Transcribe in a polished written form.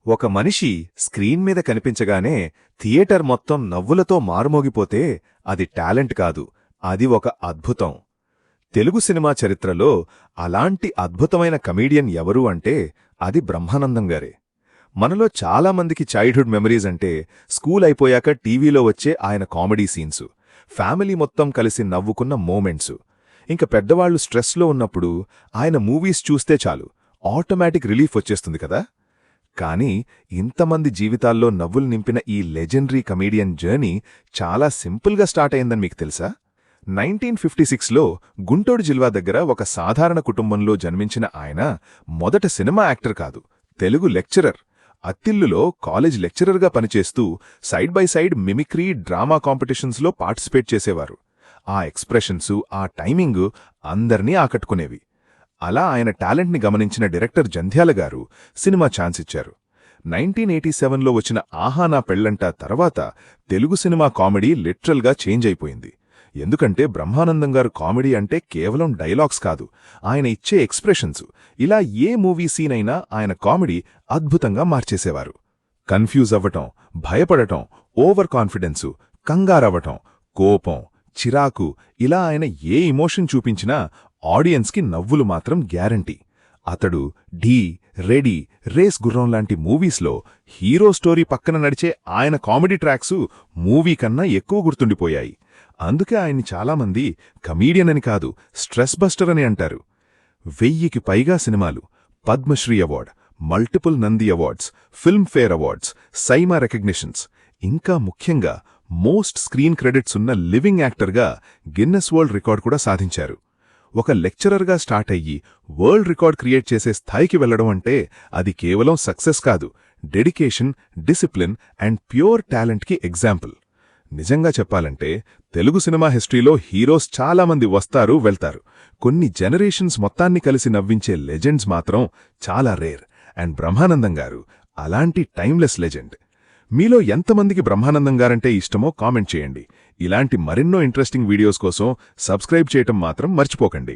ఒక మనిషి స్క్రీన్ మీద కనిపించగానే థియేటర్ మొత్తం నవ్వులతో మారుమోగిపోతే అది టాలెంట్ కాదు, అది ఒక అద్భుతం. తెలుగు సినిమా చరిత్రలో అలాంటి అద్భుతమైన కమీడియన్ ఎవరు అంటే అది బ్రహ్మానందం గారే. మనలో చాలామందికి చైల్డ్హుడ్ మెమరీస్ అంటే స్కూల్ అయిపోయాక టీవీలో వచ్చే ఆయన కామెడీ సీన్సు, ఫ్యామిలీ మొత్తం కలిసి నవ్వుకున్న మోమెంట్సు, ఇంక పెద్దవాళ్లు స్ట్రెస్లో ఉన్నప్పుడు ఆయన మూవీస్ చూస్తే చాలు ఆటోమేటిక్ రిలీఫ్ వచ్చేస్తుంది కదా. కానీ ఇంతమంది జీవితాల్లో నవ్వులు నింపిన ఈ లెజెండరీ కమీడియన్ జర్నీ చాలా సింపుల్గా స్టార్ట్ అయిందని మీకు తెలుసా? 1956లో గుంటూరు జిల్లా దగ్గర ఒక సాధారణ కుటుంబంలో జన్మించిన ఆయన మొదట సినిమా యాక్టర్ కాదు, తెలుగు లెక్చరర్. అత్తిల్లులో కాలేజ్ లెక్చరర్గా పనిచేస్తూ side by side mimicry, drama కాంపిటీషన్స్లో పార్టిసిపేట్ చేసేవారు. ఆ ఎక్స్ప్రెషన్సు, ఆ టైమింగు అందర్నీ ఆకట్టుకునేవి. అలా ఆయన టాలెంట్ని గమనించిన డైరెక్టర్ జంధ్యాల గారు సినిమా ఛాన్స్ ఇచ్చారు. 1987లో వచ్చిన ఆహా నా పెళ్లంట తర్వాత తెలుగు సినిమా కామెడీ లిటరల్గా చేంజ్ అయిపోయింది. ఎందుకంటే బ్రహ్మానందం గారు కామెడీ అంటే కేవలం డైలాగ్స్ కాదు, ఆయన ఇచ్చే ఎక్స్ప్రెషన్స్. ఇలా ఏ మూవీ సీన్ అయినా ఆయన కామెడీ అద్భుతంగా మార్చేసేవారు. కన్ఫ్యూజ్ అవ్వటం, భయపడటం, ఓవర్ కాన్ఫిడెన్సు, కంగారవ్వటం, కోపం, చిరాకు, ఇలా ఆయన ఏ ఇమోషన్ చూపించినా ఆడియన్స్కి నవ్వులు మాత్రం గ్యారంటీ. అతడు ఢీ, రెడీ, రేస్ గుర్రం లాంటి మూవీస్లో హీరో స్టోరీ పక్కన నడిచే ఆయన కామెడీ ట్రాక్సు మూవీ కన్నా ఎక్కువ గుర్తుండిపోయాయి. అందుకే ఆయన్ని చాలామంది కమీడియన్ అని కాదు, స్ట్రెస్ బస్టర్ అని అంటారు. 1000కి పైగా సినిమాలు, Padmashri award, multiple Nandi awards, Filmfare awards, SIIMA recognitions, ఇంకా ముఖ్యంగా మోస్ట్ స్క్రీన్ క్రెడిట్స్ ఉన్న లివింగ్ యాక్టర్గా గిన్నెస్ వరల్డ్ రికార్డ్ కూడా సాధించారు. ఒక లెక్చరర్గా స్టార్ట్ అయ్యి వరల్డ్ రికార్డ్ క్రియేట్ చేసే స్థాయికి వెళ్లడం అంటే అది కేవలం సక్సెస్ కాదు, డెడికేషన్, డిసిప్లిన్ అండ్ ప్యూర్ టాలెంట్కి ఎగ్జాంపుల్. నిజంగా చెప్పాలంటే తెలుగు సినిమా హిస్టరీలో హీరోస్ చాలామంది వస్తారు, వెళ్తారు. కొన్ని జనరేషన్స్ మొత్తాన్ని కలిసి నవ్వించే లెజెండ్స్ మాత్రం చాలా రేర్. అండ్ బ్రహ్మానందం గారు అలాంటి టైమ్లెస్ లెజెండ్. మీలో ఎంతమందికి బ్రహ్మానందం గారంటే ఇష్టమో కామెంట్ చేయండి. ఇలాంటి మరెన్నో ఇంట్రెస్టింగ్ వీడియోస్ కోసం సబ్స్క్రైబ్ చేయటం మాత్రం మర్చిపోకండి.